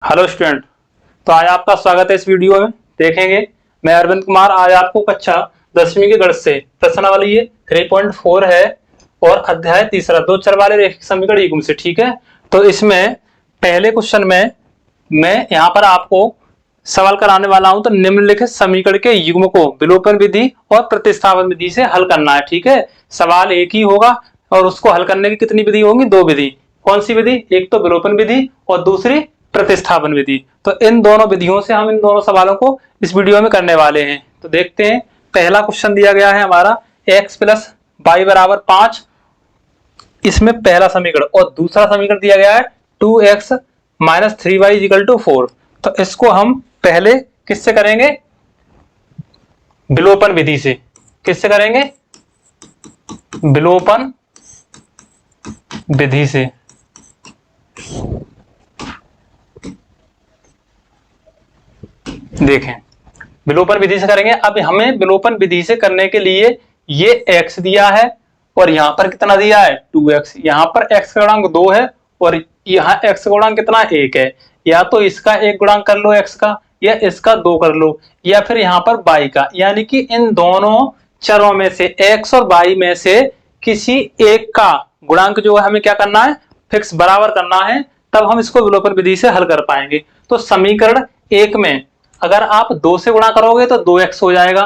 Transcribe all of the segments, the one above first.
Hello student. तो आज आपका स्वागत है। इस वीडियो में देखेंगे मैं अरविंद कुमार आज आपको कक्षा 10वीं के गणित से प्रश्नावली ये 3.4 है और अध्याय तीसरा दो चर वाले रैखिक समीकरण युग्म से। ठीक है, तो इसमें पहले क्वेश्चन में मैं यहाँ पर आपको सवाल कराने वाला हूं। तो निम्नलिखित समीकरण के युग्म को विलोपन विधि और प्रतिस्थापन विधि से हल करना है। ठीक है, सवाल एक ही होगा और उसको हल करने की कितनी विधि होंगी? दो विधि। कौन सी विधि? एक तो विलोपन विधि और दूसरी प्रतिस्थापन विधि। तो इन दोनों विधियों से हम इन दोनों सवालों को इस वीडियो में करने वाले हैं। तो देखते हैं, पहला क्वेश्चन दिया गया है हमारा x प्लस वाई बराबर 5, इसमें पहला समीकरण, और दूसरा समीकरण दिया गया है 2x minus 3y equal to 4। तो इसको हम पहले किससे करेंगे? विलोपन विधि से। किससे करेंगे? विलोपन विधि से। देखें, विलोपन विधि से करेंगे। अब हमें विलोपन विधि से करने के लिए ये x दिया है और यहां पर कितना दिया है? 2x। यहां पर x का गुणांक 2 है और यहां x का गुणांक कितना? 1 है। या तो इसका एक गुणांक कर लो x का, या इसका 2 कर लो, या फिर यहां पर y का। यानी कि इन दोनों चरों में से x और y में से किसी एक का गुणांक जो है हमें क्या करना है? फिक्स बराबर करना है, तब हम इसको विलोपन विधि से हल कर पाएंगे। तो समीकरण एक में अगर आप 2 से गुणा करोगे तो 2x हो जाएगा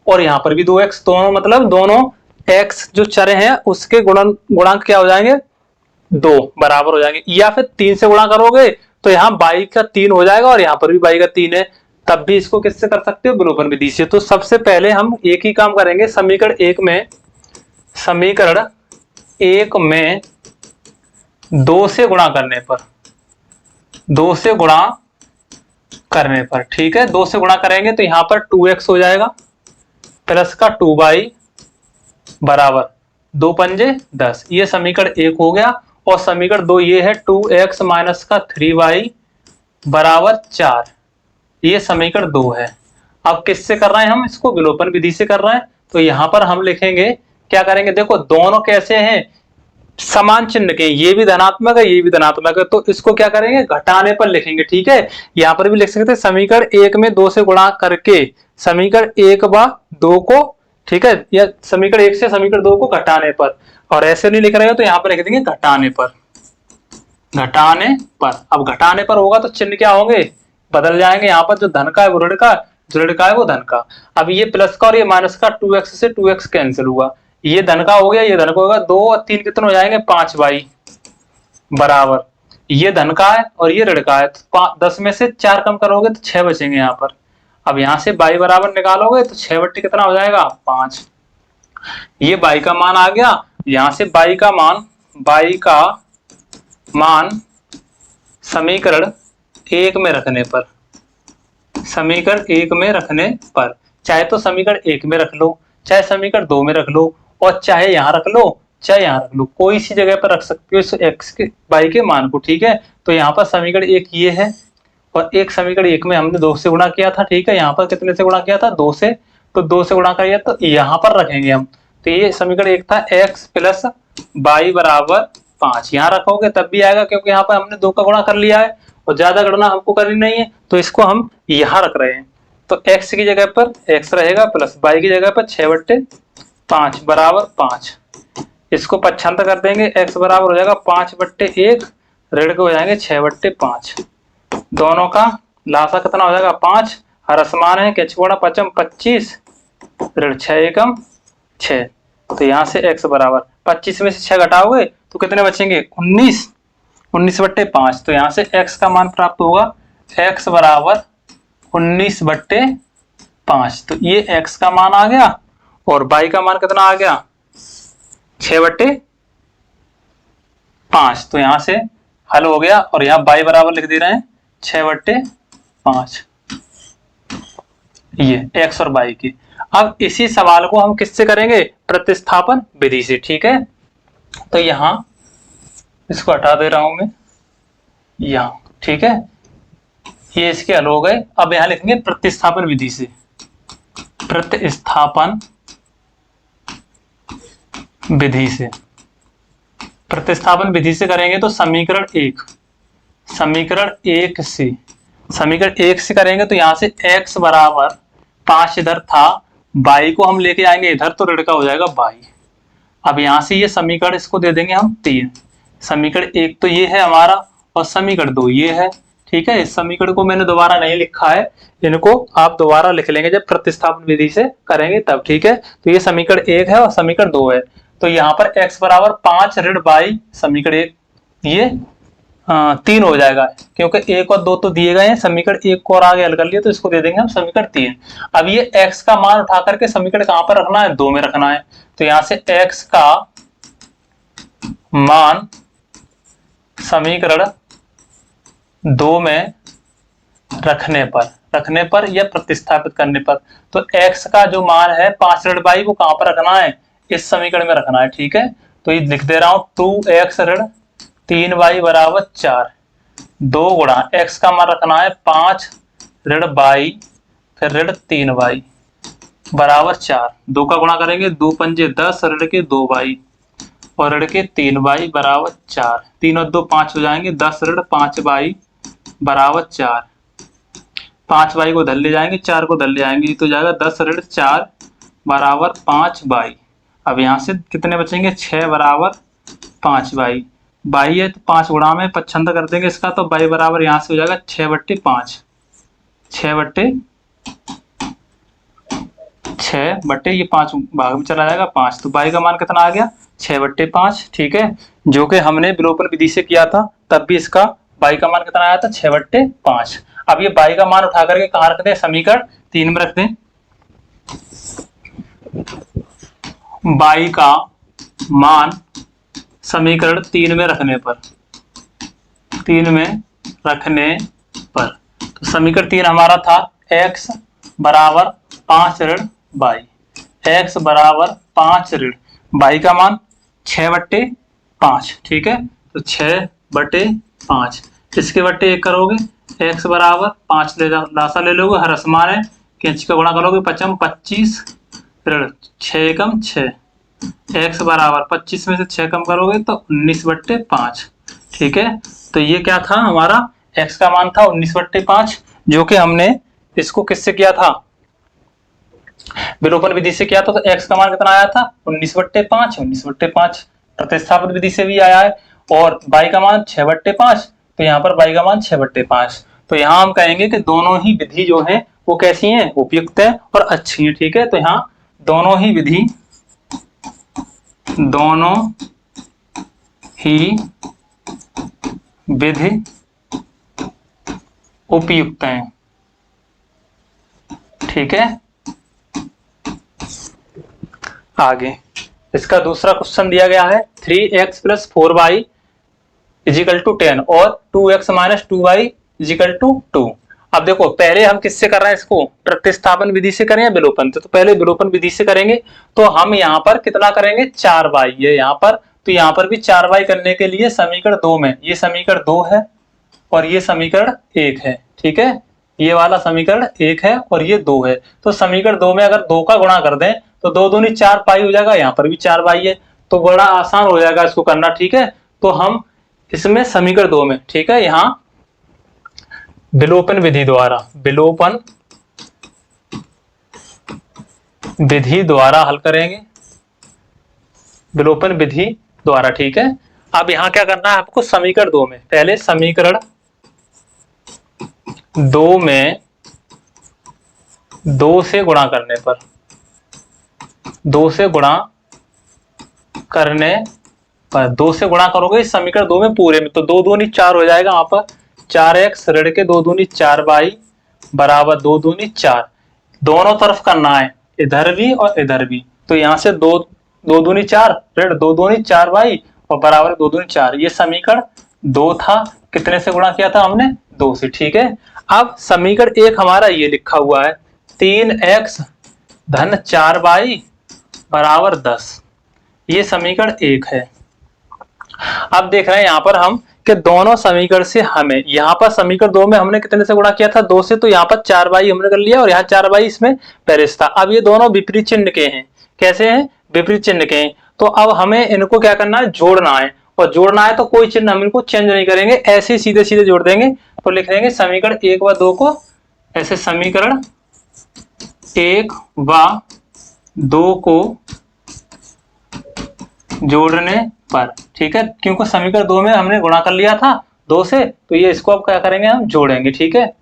और यहां पर भी 2x, दोनों मतलब दोनों x जो चर हैं उसके गुणांक क्या हो जाएंगे? 2 बराबर हो जाएंगे। या फिर 3 से गुणा करोगे तो यहाँ y का 3 हो जाएगा और यहाँ पर भी y का 3 है, तब भी इसको किससे कर सकते हो? विलोपन विधि से। तो सबसे पहले हम एक ही काम करेंगे। समीकरण एक में 2 से गुणा करने पर, 2 से गुणा करने पर, ठीक है, 2 से गुणा करेंगे तो यहां पर 2x हो जाएगा प्लस का 2y बराबर 2 पंजे 10। ये समीकरण एक हो गया। और समीकरण दो ये है 2x माइनस का 3y बराबर 4। ये समीकरण 2 है। अब किससे कर रहे हैं हम? इसको विलोपन विधि से कर रहे हैं। तो यहां पर हम लिखेंगे, क्या करेंगे? देखो दोनों कैसे हैं? समान चिन्ह के, ये भी धनात्मक है ये भी धनात्मक है, तो इसको क्या करेंगे? घटाने पर लिखेंगे। ठीक है, यहां पर भी लिख सकते हैं समीकरण एक में 2 से गुणा करके समीकरण एक व 2 को, ठीक है, या समीकरण एक से समीकरण 2 को घटाने पर। और ऐसे नहीं लिख रहे हो तो यहां पर लिख देंगे घटाने पर। घटाने पर, अब घटाने पर होगा तो चिन्ह क्या होंगे? बदल जाएंगे। यहाँ पर जो धन का है वो ऋण का, जो ऋण का है वो धन का। अब ये प्लस का और ये माइनस का 2x से 2x कैंसिल हुआ, ये धन का हो गया ये धन का होगा। 2 और 3 कितने हो जाएंगे? 5y बराबर, ये धन का है और ये ऋण का है, तो 10 में से 4 कम करोगे तो 6 बचेंगे यहाँ पर। अब यहाँ से y बराबर निकालोगे तो 6 बट्टे कितना हो जाएगा? 5। ये y का मान आ गया। यहाँ से y का मान समीकरण एक में रखने पर, समीकरण एक में रखने पर, चाहे तो समीकरण एक में रख लो, चाहे समीकरण 2 में रख लो, और चाहे यहां रख लो चाहे यहां रख लो, कोई सी जगह पर रख सकते हो इस x के y के मान को। ठीक है, तो यहाँ पर समीकरण एक ये है और एक समीकरण एक में हमने 2 से गुणा किया था। ठीक है, यहाँ पर कितने से गुणा किया था? 2 से। तो 2 से गुणा करिए तो यहाँ पर रखेंगे हम। तो ये समीकरण एक था x प्लस वाई बराबर 5। यहाँ रखोगे तब भी आएगा क्योंकि यहाँ पर हमने 2 का गुणा कर लिया है और ज्यादा गणना हमको करनी नहीं है, तो इसको हम यहाँ रख रहे हैं। तो x की जगह पर x रहेगा प्लस y की जगह पर 6 बट्टे 5 बराबर 5। इसको पक्षांतर कर देंगे, x बराबर हो जाएगा 5 बट्टे 1, ऋण के हो जाएंगे 6 बट्टे 5। दोनों का लासा कितना हो जाएगा? 5। हर समान है, क्या गुणा पचम 25, ऋण 6 एकम 6। तो यहाँ से x बराबर 25 में से 6 घटाओगे तो कितने बचेंगे? 19, 19 बट्टे 5। तो यहाँ से x का मान प्राप्त होगा x बराबर 19 बट्टे 5। तो ये x का मान आ गया और y का मान कितना आ गया? 6 बट्टे 5। तो यहां से हल हो गया और यहाँ y बराबर लिख दे रहे हैं 6 बट्टे 5, ये x और y की। अब इसी सवाल को हम किससे करेंगे? प्रतिस्थापन विधि से। ठीक है, तो यहां इसको हटा दे रहा हूं मैं यहां। ठीक है, ये इसके हल हो गए। अब यहां लिखेंगे प्रतिस्थापन विधि से। प्रतिस्थापन विधि से, प्रतिस्थापन विधि से करेंगे तो समीकरण एक समीकरण 1 से, समीकरण 1 से करेंगे तो यहाँ से x बराबर 5 इधर था, y को हम लेके आएंगे इधर तो ऋण का हो जाएगा y। अब यहाँ से ये समीकरण इसको दे देंगे हम 3। समीकरण 1 तो ये है हमारा और समीकरण 2 ये है। ठीक है, इस समीकरण को मैंने दोबारा नहीं लिखा है, इनको आप दोबारा लिख लेंगे जब प्रतिस्थापन विधि से करेंगे तब। ठीक है, तो ये समीकरण 1 है और समीकरण 2 है। तो यहाँ पर x बराबर 5 ऋण y समीकरण 1 ये 3 हो जाएगा, क्योंकि 1 और 2 तो दिए गए हैं, समीकरण 1 को और आगे हल कर लिया तो इसको दे देंगे हम समीकरण 3। अब ये x का मान उठा करके समीकरण कहां पर रखना है, 2 में रखना है। तो यहां से x का मान समीकरण 2 में रखने पर या प्रतिस्थापित करने पर, तो x का जो मान है 5 ऋण y वो कहां पर रखना है, इस समीकरण में रखना है। ठीक है, तो ये लिख दे रहा हूं 2x ऋण 3y बराबर 4, 2 गुणा x का मान रखना है 5 ऋण y फिर ऋण 3y बराबर 4, 2 का गुणा करेंगे 2 पंजे 10 ऋण के 2y और ऋण के 3y बराबर 4, 3 और 2 5 हो जाएंगे, 10 ऋण 5y बराबर 4, 5y को धर ले जाएंगे 4 को धर ले आएंगे, तो जाएगा 10 ऋण 4 बराबर 5y। अब यहाँ से कितने बचेंगे, 6 बराबर 5y, y है तो 5 गुणा में पच्छंद कर देंगे इसका, तो y बराबर यहाँ से हो जाएगा 6/5, 6 ये 5 भाग में चला जाएगा 5, तो y का मान कितना आ गया 6/5। ठीक है, जो कि हमने विलोपन विधि से किया था तब भी इसका y का मान कितना आया था 6/5। अब ये y का मान उठा करके कहाँ रख दें, समीकरण 3 में रख दें। y का मान समीकरण 3 में रखने पर तो समीकरण 3 हमारा था x बराबर 5 ऋण y, x बराबर 5 ऋण y का मान 6/5। ठीक है, तो 6/5 इसके बट्टे 1 करोगे, x बराबर 5 लासा ले लोगे, हर समान है, कैंची का गुणा करोगे 5 25 ऋण 6 एकम 6, x बराबर 25 में से 6 कम करोगे तो 19/5। ठीक है, तो ये क्या था हमारा, x का मान था 19/5, जो कि हमने इसको किससे किया था, विलोपन विधि से किया था। तो x का मान कितना आया था 19/5 प्रतिस्थापन विधि से भी आया है, और y का मान 6/5, तो यहाँ पर y का मान 6/5। तो यहाँ हम कहेंगे कि दोनों ही विधि जो है वो कैसी हैं, उपयुक्त है और अच्छी है। ठीक है, तो यहाँ दोनों ही विधि उपयुक्त हैं। ठीक है, आगे इसका दूसरा क्वेश्चन दिया गया है 3x + 4y = 10 और 2x - 2y = 2। अब देखो पहले हम किससे कर रहे हैं इसको, प्रतिस्थापन विधि से करें या विलोपन से, तो पहले विलोपन विधि से करेंगे। तो हम यहाँ पर कितना करेंगे 4y, ये यहाँ पर, तो यहाँ पर भी 4y करने के लिए समीकरण 2 में, ये समीकरण 2 है और ये समीकरण 1 है। ठीक है, ये वाला समीकरण 1 है और ये 2 है, तो समीकरण 2 में अगर 2 का गुणा कर दें तो 2 दूनी 4 पाई हो जाएगा, यहाँ पर भी 4y है, तो बड़ा आसान हो जाएगा इसको करना। ठीक है, तो हम इसमें समीकरण 2 में, ठीक है, यहाँ विलोपन विधि द्वारा हल करेंगे, विलोपन विधि द्वारा। ठीक है, अब यहाँ क्या करना है आपको, समीकरण 2 में, पहले समीकरण 2 में 2 से गुणा करने पर, 2 से गुणा करोगे इस समीकरण 2 में पूरे में, तो 2 दूनी 4 हो जाएगा, यहाँ पर 4x ऋण के 2 दूनी 4y बराबर 2 दूनी 4, दोनों तरफ करना है, इधर भी और इधर भी, तो यहाँ से 2 दूनी 4 ऋण 2 दूनी 4y और बराबर 2 दूनी 4, ये समीकरण 2 था। कितने से गुणा किया था हमने, 2 से। ठीक है, अब समीकरण 1 हमारा ये लिखा हुआ है 3x धन 4y बराबर 10, ये समीकरण 1 है। अब देख रहे हैं यहाँ पर हम कि दोनों समीकरण से हमें, यहाँ पर समीकरण 2 में हमने कितने से गुणा किया था, 2 से, तो यहाँ पर 4y हमने कर लिया और यहाँ 4y इसमें पेरिस था। अब ये दोनों विपरीत चिन्ह के हैं, कैसे हैं, विपरीत चिन्ह के हैं, तो अब हमें इनको क्या करना है, जोड़ना है, और जोड़ना है तो कोई चिन्ह हम इनको चेंज नहीं करेंगे, ऐसे सीधे सीधे जोड़ देंगे। तो लिख देंगे समीकरण 1 व 2 को ऐसे, समीकरण 1 व 2 को जोड़ने पर, ठीक है, क्योंकि समीकरण 2 में हमने गुणा कर लिया था 2 से, तो ये इसको अब क्या करेंगे, हम जोड़ेंगे, ठीक है।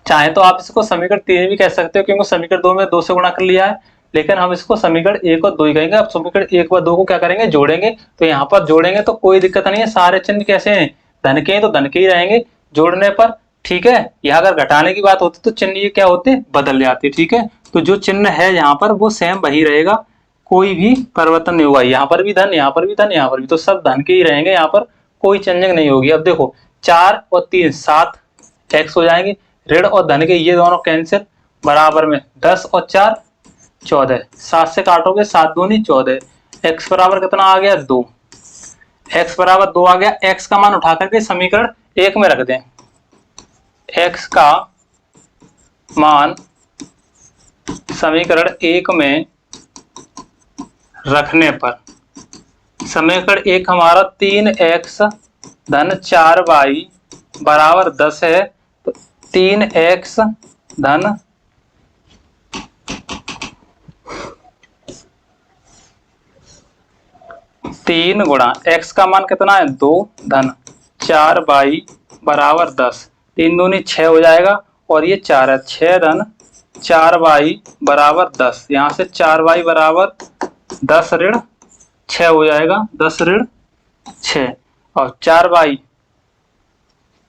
चाहे तो आप इसको समीकरण 3 भी कह सकते हो, क्योंकि समीकरण 2 में 2 से गुणा कर लिया है, लेकिन हम इसको समीकरण 1 और 2 ही कहेंगे। अब समीकरण 1 व 2 को क्या करेंगे, जोड़ेंगे। तो यहाँ पर जोड़ेंगे तो कोई दिक्कत नहीं है, सारे चिन्ह कैसे हैं, धन के हैं तो धन के ही रहेंगे जोड़ने पर, ठीक है। यहाँ अगर घटाने की बात होती तो चिन्ह ये क्या होते, बदल जाते, ठीक है। तो जो चिन्ह है यहाँ पर वो सेम वही रहेगा, कोई भी परिवर्तन नहीं हुआ। यहाँ पर भी धन, यहाँ पर भी धन, यहाँ पर भी, तो सब धन के ही रहेंगे, यहाँ पर कोई चेंजिंग नहीं होगी। अब देखो 4 और 3 7 एक्स हो जाएंगे, ऋण और धन के ये दोनों कैंसिल, बराबर में 10 और 4 14, 7 से काटोगे 7 दूनी 14, एक्स बराबर कितना आ गया 2, एक्स बराबर 2 आ गया। एक्स का मान उठा करके समीकरण 1 में रख दें, एक्स का मान समीकरण 1 में रखने पर, समीकरण 1 हमारा 3x धन 4y बराबर 10 है, तो 3x धन 3 गुणा x का मान कितना है 2 धन 4y बराबर 10, 3 दूनी 6 हो जाएगा, और ये 4 है, 6 धन 4y बराबर 10, यहाँ से 4y बराबर 10 ऋण 6 हो जाएगा, 10 ऋण 6, और 4y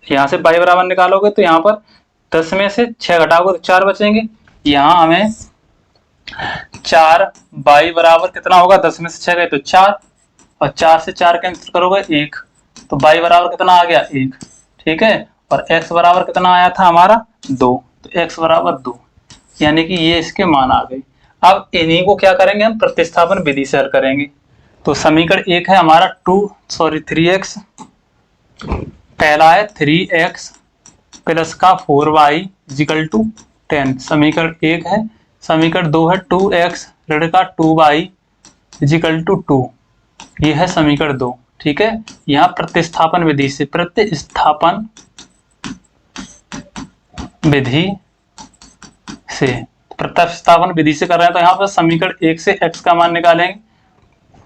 यहाँ से y बराबर निकालोगे तो यहाँ पर 10 में से 6 घटाओगे तो 4 बचेंगे। यहाँ हमें 4y बराबर कितना होगा, 10 में से 6 गए तो 4, और 4 से 4 कैंसिल करोगे 1, तो y बराबर कितना आ गया 1, ठीक है। और x बराबर कितना आया था हमारा 2, तो x बराबर 2, यानी कि ये इसके मान आ गए। अब इन्हीं को क्या करेंगे, हम प्रतिस्थापन विधि से हल करेंगे। तो समीकरण 1 है हमारा 3x, पहला है 3x प्लस का 4y इक्वल टू 10, समीकरण 1 है। समीकरण 2 है 2x ऋण का 2y इक्वल टू 2, ये है समीकरण 2, ठीक है। यहाँ प्रतिस्थापन विधि से, प्रतिस्थापन विधि से, प्रतिस्थापन विधि से कर रहे हैं, तो यहाँ पर समीकरण 1 से x का मान निकालेंगे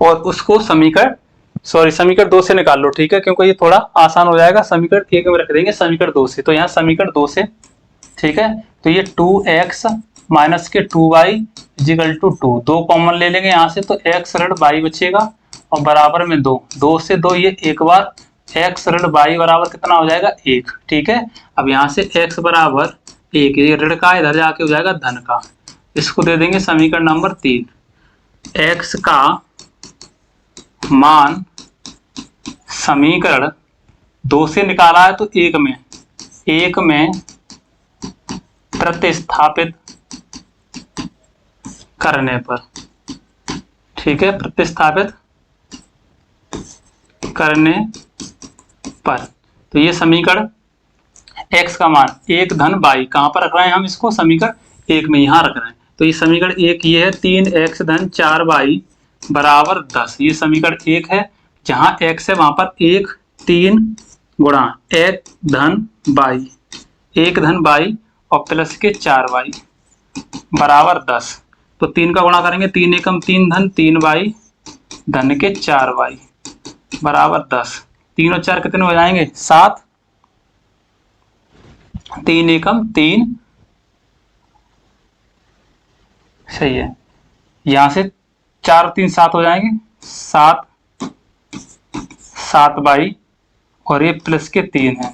और उसको समीकरण 2 से निकाल लो, ठीक है, क्योंकि ये थोड़ा आसान हो जाएगा। समीकरण 1 में रख देंगे समीकरण 2 से, तो यहाँ समीकरण 2 से, ठीक है। तो ये 2x माइनस के 2y इक्वल टू 2, 2 कॉमन ले लेंगे यहाँ से, तो x ऋण y बचेगा और बराबर में 2, 2 से 2 ये एक बार, x ऋण y बराबर कितना हो जाएगा 1, ठीक है। अब यहाँ से x बराबर 1, ये ऋण का इधर जाके हो जाएगा धन का, इसको दे देंगे समीकरण नंबर 3, x का मान समीकरण 2 से निकाला है तो 1 में प्रतिस्थापित करने पर, ठीक है, प्रतिस्थापित करने पर, तो ये समीकरण x का मान 1 धन y, कहाँ पर रख रहे हैं हम इसको, समीकरण 1 में यहाँ रख रहे हैं। तो ये समीकरण 1 ये है 3x धन 4y बराबर 10, ये समीकरण 1 है। जहाँ x है वहां पर 1 3 गुणा 1 धन y और प्लस के 4y बराबर 10, तो 3 का गुणा करेंगे, 3 एकम 3 धन 3y धन के 4y बराबर 10, 3 और 4 कितने हो जाएंगे 7, 3 एकम 3, सही है। यहां से 4 और 3 7 हो जाएंगे, 7y और ये प्लस के 3 है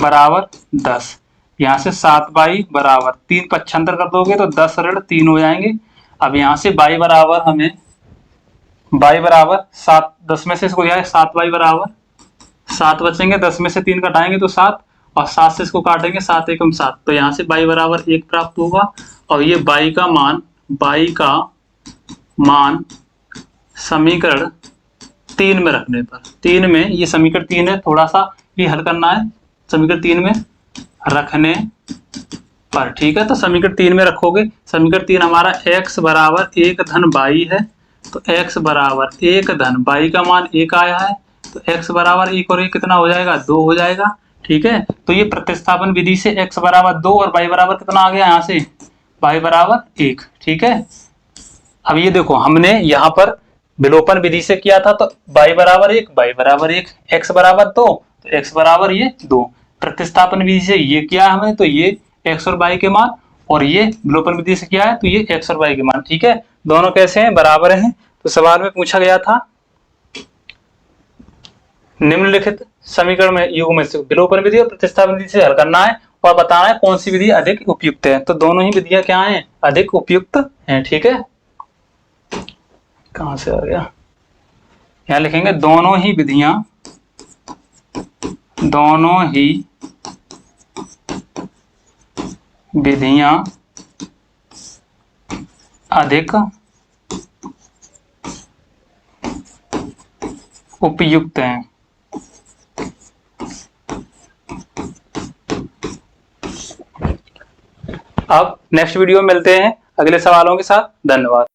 बराबर 10, यहाँ से 7y बराबर 3 पक्षांतर कर दोगे तो 10 ऋण 3 हो जाएंगे। अब यहाँ से y बराबर हमें y बराबर 7, 10 में से इसको जाए 7y बराबर 7 बचेंगे, 10 में से 3 घटाएंगे तो 7, और 7 से इसको काटेंगे 7 एकम 7, तो यहाँ से y बराबर 1 प्राप्त होगा। और ये y का मान समीकरण 3 में रखने पर, 3 में, ये समीकरण 3 है, थोड़ा सा ये हल करना है समीकरण 3 में रखने पर, ठीक है। तो समीकरण 3 में रखोगे, समीकरण 3 हमारा x बराबर 1 धन y है, तो x बराबर 1 धन y का मान 1 आया है, तो x बराबर 1 और 1 कितना हो जाएगा, 2 हो जाएगा। ठीक है, तो ये प्रतिस्थापन विधि से x बराबर 2 और y बराबर कितना आ गया यहाँ से, y बराबर 1। ठीक है, अब ये देखो हमने यहाँ पर विलोपन विधि से किया था, तो y बराबर 1, y बराबर 1, x बराबर 2, तो x बराबर ये 2। प्रतिस्थापन विधि से ये किया हमने, तो ये x और y के मान, और ये विलोपन विधि से किया है तो ये x और y के मान। ठीक है, दोनों कैसे हैं, बराबर हैं। तो सवाल में पूछा गया था निम्नलिखित समीकरण में युग्म से विलोपन विधि और प्रतिस्थापन विधि से हल करना है और बताना है कौन सी विधि अधिक उपयुक्त है। तो दोनों ही विधियां क्या हैं, अधिक उपयुक्त हैं। ठीक है, कहां से आ गया, यहां लिखेंगे दोनों ही विधियां अधिक उपयुक्त हैं। अब नेक्स्ट वीडियो में मिलते हैं अगले सवालों के साथ। धन्यवाद।